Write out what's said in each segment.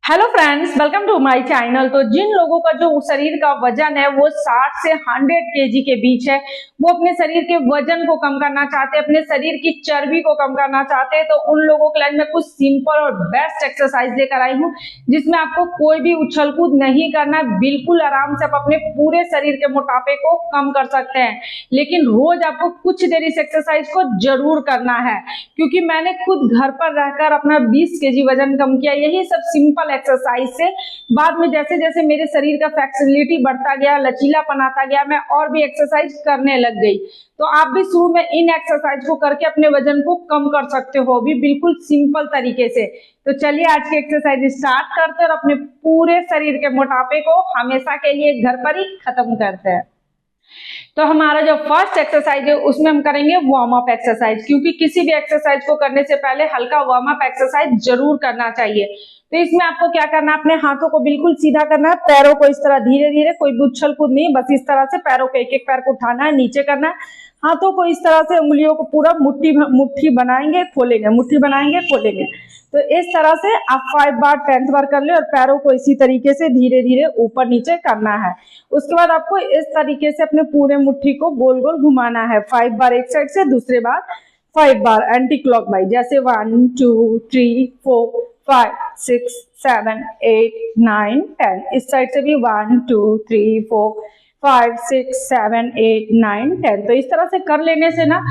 Hello friends, welcome to my channel. तो जिन लोगों का जो शरीर का वजन है वो 60 से 100 केजी के बीच है, वो अपने शरीर के वजन को कम करना चाहते हैं, अपने शरीर की चर्बी को कम करना चाहते हैं, तो उन लोगों के लिए मैं कुछ सिंपल और बेस्ट एक्सरसाइज लेकर आई हूँ, जिसमें आपको कोई भी उछल कूद नहीं करना, बिल्कुल आराम से आप अपने पूरे शरीर के मोटापे को कम कर सकते हैं। लेकिन रोज आपको कुछ देर इस एक्सरसाइज को जरूर करना है, क्योंकि मैंने खुद घर पर रहकर अपना 20 केजी वजन कम किया। यही सब सिंपल एक्सरसाइज से बाद में जैसे जैसे मेरे शरीर का फ्लेक्सिबिलिटी बढ़ता गया, लचीलापन आता गया, मैं और भी एक्सरसाइज करने लग गई। तो आप भी शुरू में इन एक्सरसाइज को करके अपने वजन को कम कर सकते हो, भी बिल्कुल सिंपल तरीके से। तो चलिए आज की एक्सरसाइज स्टार्ट करते हैं और अपने पूरे शरीर के मोटापे को हमेशा के लिए घर पर ही खत्म करते हैं। तो हमारा जो फर्स्ट एक्सरसाइज है उसमें हम करेंगे वार्म अप एक्सरसाइज, क्योंकि किसी भी एक्सरसाइज को करने से पहले हल्का वार्म अप एक्सरसाइज जरूर करना चाहिए। तो इसमें आपको क्या करना है, अपने हाथों को बिल्कुल सीधा करना है, पैरों को इस तरह धीरे धीरे, कोई भी उछल कूद नहीं, बस इस तरह से पैरों को एक एक पैर को उठाना है, नीचे करना है, हाथों को इस तरह से उंगलियों को पूरा मुट्ठी बनाएंगे, खोलेंगे, मुट्ठी बनाएंगे, खोलेंगे। तो इस तरह से आप 5 बार 10th बार कर ले और पैरों को इसी तरीके से धीरे धीरे ऊपर नीचे करना है। उसके बाद आपको इस तरीके से अपने पूरे मुट्ठी को गोल गोल घुमाना है, 5 बार एक साइड से, दूसरे बार 5 बार एंटी क्लॉकवाइज, जैसे 1 2 3 4 5 6 7 8 9 10। इस साइड से भी 1 2 3 4 5 6 7 8 9 10। तो इस तरह से कर लेने से ना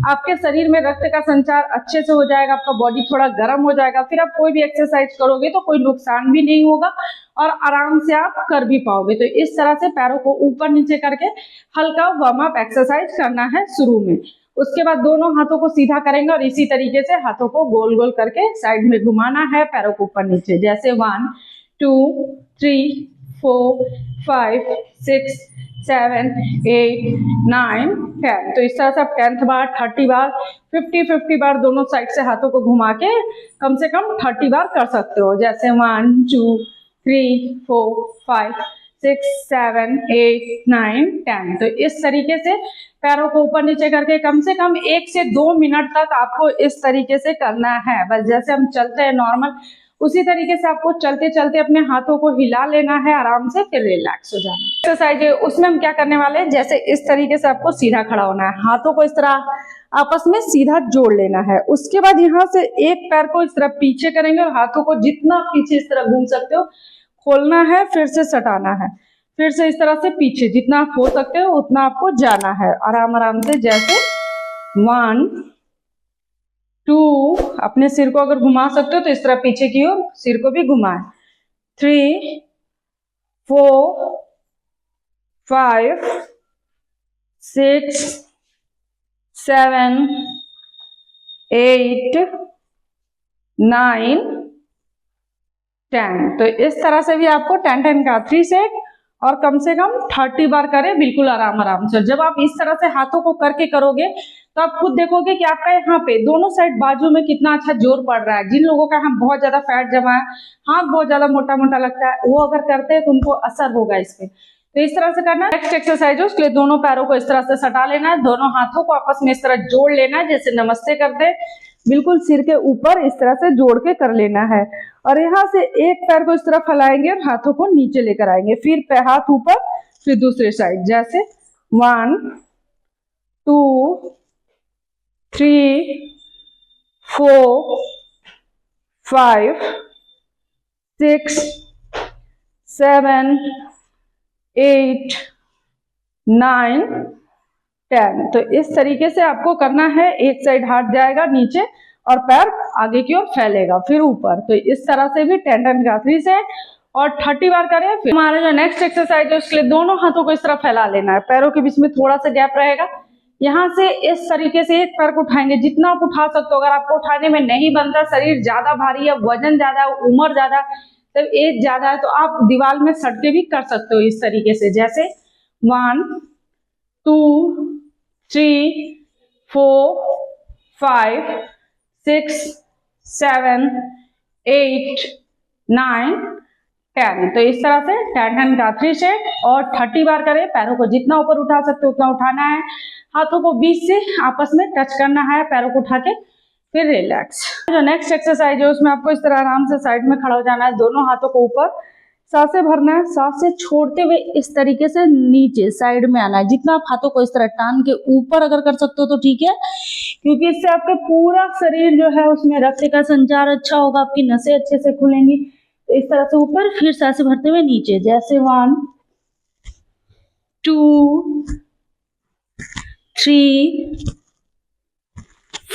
आपके शरीर में रक्त का संचार अच्छे से हो जाएगा, आपका बॉडी थोड़ा गर्म हो जाएगा, फिर आप कोई भी एक्सरसाइज करोगे तो कोई नुकसान भी नहीं होगा और आराम से आप कर भी पाओगे। तो इस तरह से पैरों को ऊपर नीचे करके हल्का वार्म अप एक्सरसाइज करना है शुरू में। उसके बाद दोनों हाथों को सीधा करेंगे और इसी तरीके से हाथों को गोल गोल करके साइड में घुमाना है, पैरों को ऊपर नीचे, जैसे 1 2 3 4 5 6 7 8 9 10। तो इस तरह से आप 10th बार 30 बार 50 बार दोनों साइड से हाथों को घुमा के कम से कम 30 बार कर सकते हो, जैसे 1 2 3 4 5 6 7 8 9 10। तो इस तरीके से पैरों को ऊपर नीचे करके कम से कम 1 से 2 मिनट तक आपको इस तरीके से करना है। बस जैसे हम चलते हैं नॉर्मल, उसी तरीके से आपको चलते चलते अपने हाथों को हिला लेना है आराम से, फिर रिलैक्स हो जाना। एक्सरसाइज है उसमें हम क्या करने वाले हैं, जैसे इस तरीके से आपको सीधा खड़ा होना है, हाथों को इस तरह आपस में सीधा जोड़ लेना है। उसके बाद यहाँ से एक पैर को इस तरह पीछे करेंगे और हाथों को जितना पीछे इस तरह घूम सकते हो खोलना है, फिर से सटाना है, फिर से इस तरह से पीछे जितना आप हो सकते हो उतना आपको जाना है आराम आराम से, जैसे 1 2, अपने सिर को अगर घुमा सकते हो तो इस तरह पीछे की ओर सिर को भी घुमाएं, 3 4 5 6 7 8 9 10। तो इस तरह से भी आपको 10 का 3 सेट और कम से कम 30 बार करें, बिल्कुल आराम आराम से। जब आप इस तरह से हाथों को करके करोगे तो आप खुद देखोगे कि आपका यहाँ पे दोनों साइड बाजू में कितना अच्छा जोर पड़ रहा है। जिन लोगों का यहाँ बहुत ज्यादा फैट जमा है, हाथ बहुत ज्यादा मोटा मोटा लगता है, वो अगर करते हैं तो उनको असर होगा इस पे। तो इस तरह से करना है। नेक्स्ट एक्सरसाइज है उसके लिए दोनों पैरों को इस तरह से सटा लेना है, दोनों हाथों को आपस में इस तरह जोड़ लेना है, जैसे नमस्ते करते हैं, बिल्कुल सिर के ऊपर इस तरह से जोड़ के कर लेना है। और यहाँ से एक पैर को इस तरह फैलाएंगे और हाथों को नीचे लेकर आएंगे, फिर हाथ ऊपर, फिर दूसरे साइड, जैसे 1 2 3 4 5 6 7 8 9 10। तो इस तरीके से आपको करना है, एक साइड हाथ जाएगा नीचे और पैर आगे की ओर फैलेगा, फिर ऊपर। तो इस तरह से भी 10 का 3 सेट और 30 बार करें। फिर हमारा जो नेक्स्ट एक्सरसाइज है उसके लिए दोनों हाथों को इस तरह फैला लेना है, पैरों के बीच में थोड़ा सा गैप रहेगा, यहाँ से इस तरीके से एक पैर को उठाएंगे, जितना आप उठा सकते हो। अगर आपको उठाने में नहीं बनता, शरीर ज्यादा भारी है, वजन ज्यादा है, उम्र ज्यादा, तो एज ज्यादा है, तो आप दीवार में सट के भी कर सकते हो इस तरीके से, जैसे 1 2 3 4 5 6 7 8 9 10। तो इस तरह से 10 का 3 सेट और 30 बार करें। पैरों को जितना ऊपर उठा सकते हो उतना उठाना है, हाथों को बीच से आपस में टच करना है, पैरों को उठा के फिर रिलैक्स। जो नेक्स्ट एक्सरसाइज है उसमें आपको इस तरह आराम से साइड में खड़ा हो जाना है, दोनों हाथों को ऊपर, सांसें भरना है, सांसें छोड़ते हुए इस तरीके से नीचे साइड में आना है। जितना आप हाथों को इस तरह टान के ऊपर अगर कर सकते हो तो ठीक है, क्योंकि इससे आपका पूरा शरीर जो है उसमें रक्त का संचार अच्छा होगा, आपकी नसें अच्छे से खुलेंगी। तो इस तरह से ऊपर, फिर सांसें भरते हुए नीचे, जैसे 1 2 3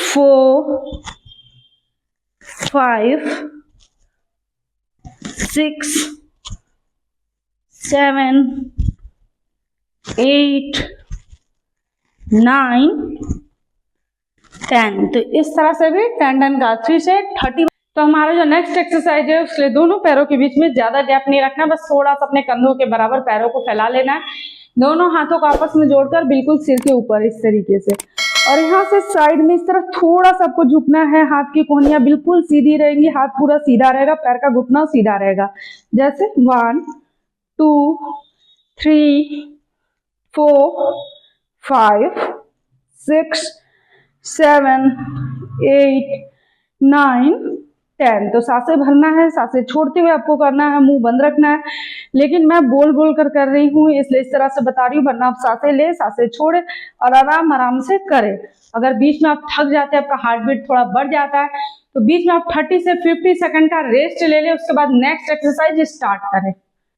4 5 6 7 8 9 10। तो इस तरह से भी 10 का 3 से 30। तो हमारा जो नेक्स्ट एक्सरसाइज है उसके लिए दोनों पैरों के बीच में ज्यादा गैप नहीं रखना, बस थोड़ा सा अपने कंधों के बराबर पैरों को फैला लेना है, दोनों हाथों को आपस में जोड़कर बिल्कुल सिर के ऊपर इस तरीके से, और यहाँ से साइड में इस तरफ थोड़ा सा आपको झुकना है, हाथ की कोहनियां बिल्कुल सीधी रहेंगी, हाथ पूरा सीधा रहेगा, पैर का घुटना सीधा रहेगा, जैसे 1 2 3 4 5 6 7 8 9 10। तो सांसें भरना है, सांसें छोड़ते हुए आपको करना है, मुंह बंद रखना है, लेकिन मैं बोल बोल कर रही हूँ इसलिए इस तरह से बता रही हूँ, वरना आप सांसें ले, सांसें छोड़े और आराम आराम से करें। अगर बीच में आप थक जाते हैं, आपका हार्ट बीट थोड़ा बढ़ जाता है, तो बीच में आप 30 से 50 सेकंड का रेस्ट ले लें, उसके बाद नेक्स्ट एक्सरसाइज स्टार्ट करें।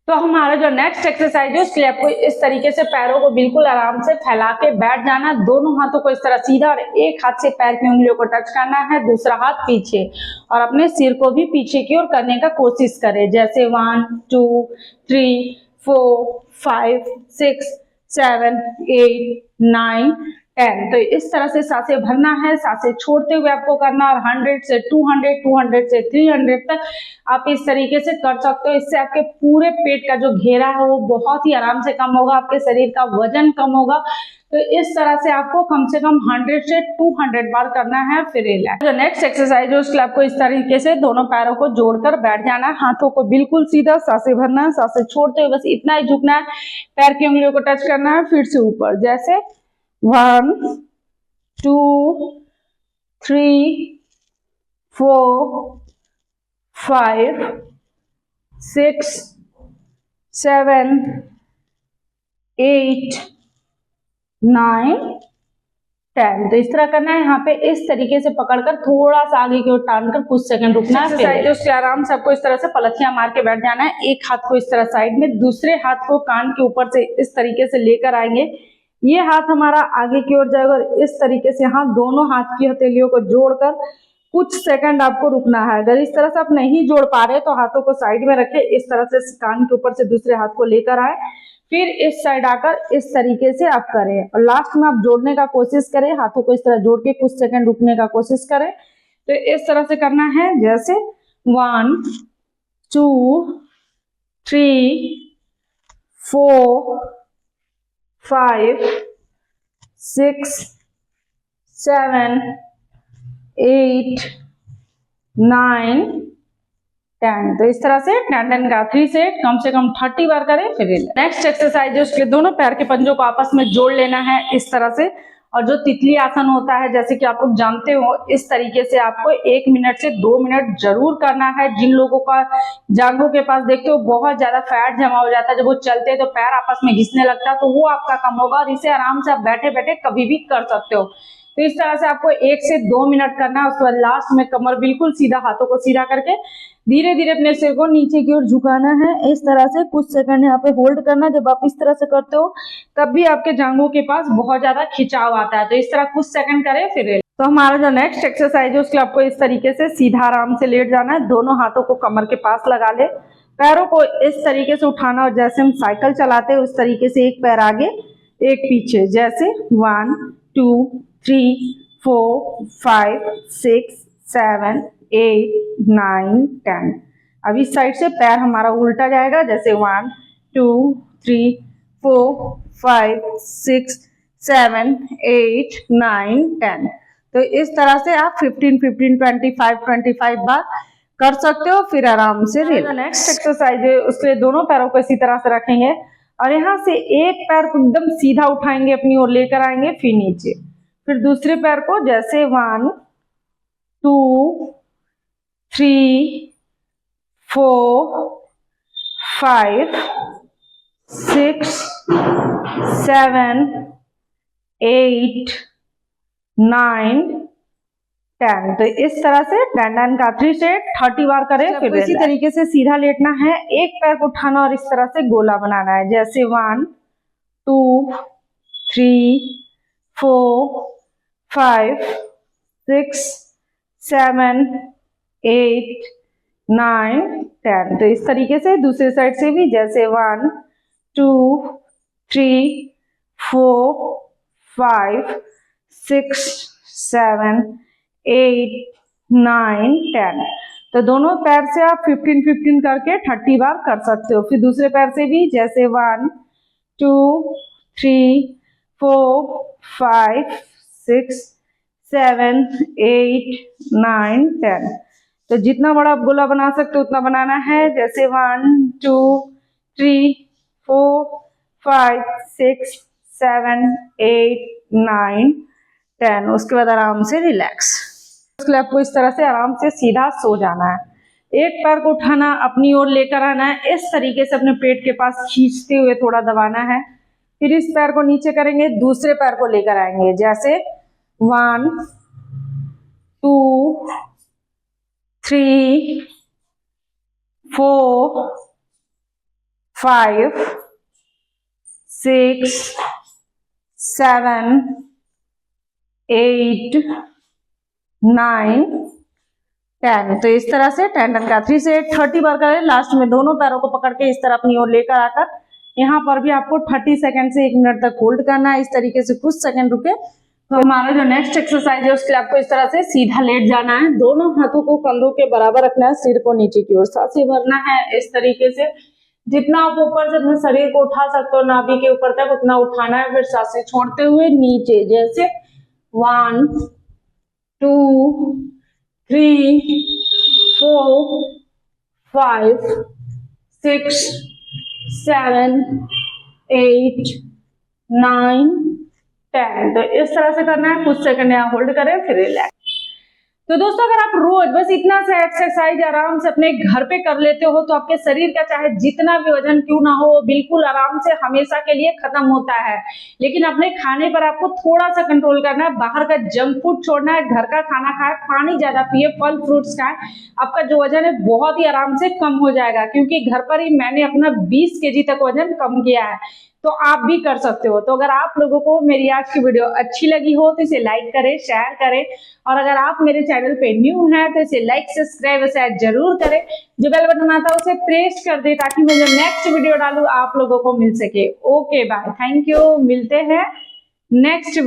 तो हमारा जो नेक्स्ट एक्सरसाइज है उसके लिए आपको इस तरीके से पैरों को बिल्कुल आराम से फैला के बैठ जाना, दोनों हाथों को इस तरह सीधा, और एक हाथ से पैर की उंगलियों को टच करना है, दूसरा हाथ पीछे, और अपने सिर को भी पीछे की ओर करने का कोशिश करें, जैसे 1 2 3 4 5 6 7 8 9 10। तो इस तरह से सांसें भरना है, सांसें छोड़ते हुए आपको करना, और 100 से 200 200 से 300 तक आप इस तरीके से कर सकते हो। इससे आपके पूरे पेट का जो घेरा है वो बहुत ही आराम से कम होगा, आपके शरीर का वजन कम होगा। तो इस तरह से आपको कम से कम 100 से 200 बार करना है, फिर रिलैक्स। जो नेक्स्ट एक्सरसाइज है उसके लिए आपको इस तरीके से दोनों पैरों को जोड़कर बैठ जाना है, हाथों को बिल्कुल सीधा, सांसें भरना है, सांसें छोड़ते हुए बस इतना ही झुकना है, पैर की उंगलियों को टच करना है, फिर से ऊपर, जैसे 1 2 3 4 5 6 7 8 9 10। तो इस तरह करना है, यहाँ पे इस तरीके से पकड़कर थोड़ा सा आगे की ओर टानकर कुछ सेकंड रुकना है, फिर उसके आराम से आपको इस तरह से पलथियां मार के बैठ जाना है। एक हाथ को इस तरह साइड में, दूसरे हाथ को कान के ऊपर से इस तरीके से लेकर आएंगे, ये हाथ हमारा आगे की ओर जाएगा, और इस तरीके से यहाँ दोनों हाथ की हथेलियों को जोड़कर कुछ सेकंड आपको रुकना है। अगर इस तरह से आप नहीं जोड़ पा रहे तो हाथों को साइड में रखें, इस तरह से कान के ऊपर से दूसरे हाथ को लेकर आए, फिर इस साइड आकर इस तरीके से आप करें, और लास्ट में आप जोड़ने का कोशिश करें, हाथों को इस तरह जोड़ के कुछ सेकंड रुकने का कोशिश करें। तो इस तरह से करना है, जैसे 1 2 3 4 5 6 7 8 9 10। तो इस तरह से 10 का 3 से कम 30 बार करें, फिर नेक्स्ट एक्सरसाइज है उसके लिए दोनों पैर के पंजों को आपस में जोड़ लेना है इस तरह से, और जो तितली आसन होता है जैसे कि आप लोग जानते हो, इस तरीके से आपको 1 मिनट से 2 मिनट जरूर करना है। जिन लोगों का जांघों के पास देखते हो बहुत ज्यादा फैट जमा हो जाता है, जब वो चलते हैं तो पैर आपस में घिसने लगता है, तो वो आपका कम होगा, और इसे आराम से आप बैठे बैठे कभी भी कर सकते हो। तो इस तरह से आपको 1 से 2 मिनट करना है। उसके बाद लास्ट में कमर बिल्कुल सीधा, हाथों को सीधा करके धीरे धीरे अपने सिर को नीचे की ओर झुकाना है, इस तरह से कुछ सेकंड यहाँ पे होल्ड करना। जब आप इस तरह से करते हो तब भी आपके जांघों के पास बहुत ज्यादा खिंचाव आता है, तो इस तरह कुछ सेकंड करें, फिर तो हमारा जो नेक्स्ट एक्सरसाइज है उसके लिए आपको इस तरीके से सीधा आराम से लेट जाना है, दोनों हाथों को कमर के पास लगा ले, पैरों को इस तरीके से उठाना, और जैसे हम साइकिल चलाते हैं उस तरीके से एक पैर आगे एक पीछे, जैसे 1 2 3 4 5 6 7 8 9 10। अब इस साइड से पैर हमारा उल्टा जाएगा, जैसे 1 2 3 4 5 6 7 8 9 10। तो इस तरह से आप 15 15 25 बार कर सकते हो, फिर आराम से नेक्स्ट एक्सरसाइज है उसके लिए दोनों पैरों को इसी तरह से रखेंगे, और यहाँ से एक पैर को एकदम सीधा उठाएंगे, अपनी ओर लेकर आएंगे, फिर नीचे, फिर दूसरे पैर को जैसे 1 2 3 4 5 6 7 8 9 10। तो इस तरह से 10 का 3 सेट 30 बार करें। फिर इसी तरीके से सीधा लेटना है, एक पैर को उठाना और इस तरह से गोला बनाना है, जैसे 1 2 3 4 5 6 7 8 9 10। तो इस तरीके से दूसरे साइड से भी, जैसे 1 2 3 4 5 6 7 8 9 10। तो दोनों पैर से आप 15-15 करके 30 बार कर सकते हो। फिर दूसरे पैर से भी, जैसे 1 2 3 4 5 6 7 8 9 10। तो जितना बड़ा आप गोला बना सकते हो उतना बनाना है, जैसे 1 2 3 4 5 6 7 8 9 10। उसके बाद आराम से रिलैक्स। उसके लिए आपको इस तरह से आराम से सीधा सो जाना है, एक पैर को उठाना, अपनी ओर लेकर आना है, इस तरीके से अपने पेट के पास खींचते हुए थोड़ा दबाना है। फिर इस पैर को नीचे करेंगे, दूसरे पैर को लेकर आएंगे, जैसे 1 2 3 4 5 6 7 8 9 10। तो इस तरह से 10 का 3 से 30 बार करें। लास्ट में दोनों पैरों को पकड़ के इस तरह अपनी ओर लेकर आकर यहाँ पर भी आपको 30 सेकंड से 1 मिनट तक होल्ड करना है। इस तरीके से कुछ सेकंड रुके। तो हमारा जो नेक्स्ट एक्सरसाइज है उसके लिए आपको इस तरह से सीधा लेट जाना है, दोनों हाथों को कंधों के बराबर रखना है, सिर को नीचे की ओर सांसें भरना है। इस तरीके से जितना आप ऊपर से अपने शरीर को उठा सकते हो नाभि के ऊपर तक उतना उठाना है। फिर सांसें छोड़ते हुए नीचे, जैसे 1 2 3 4 5 6 7 8 9 10। तो इस तरह से करना है, कुछ सेकंड यहाँ होल्ड करें, फिर रिलैक्स। तो दोस्तों अगर आप रोज बस इतना सा एक्सरसाइज आराम से अपने घर पे कर लेते हो तो आपके शरीर का चाहे जितना भी वजन क्यों ना हो वो बिल्कुल आराम से हमेशा के लिए खत्म होता है। लेकिन अपने खाने पर आपको थोड़ा सा कंट्रोल करना है, बाहर का जंक फूड छोड़ना है, घर का खाना खाए, पानी ज्यादा पिए, फल फ्रूट्स खाए, आपका जो वजन है बहुत ही आराम से कम हो जाएगा। क्योंकि घर पर ही मैंने अपना 20 kg तक वजन कम किया है, तो आप भी कर सकते हो। तो अगर आप लोगों को मेरी आज की वीडियो अच्छी लगी हो तो इसे लाइक करें, शेयर करें, और अगर आप मेरे चैनल पे न्यू हैं तो इसे लाइक सब्सक्राइब शेयर जरूर करें। जो बेल बटन आता है उसे प्रेस कर दे ताकि मैं जो नेक्स्ट वीडियो डालूं आप लोगों को मिल सके। ओके बाय, थैंक यू, मिलते हैं नेक्स्ट वीडियो।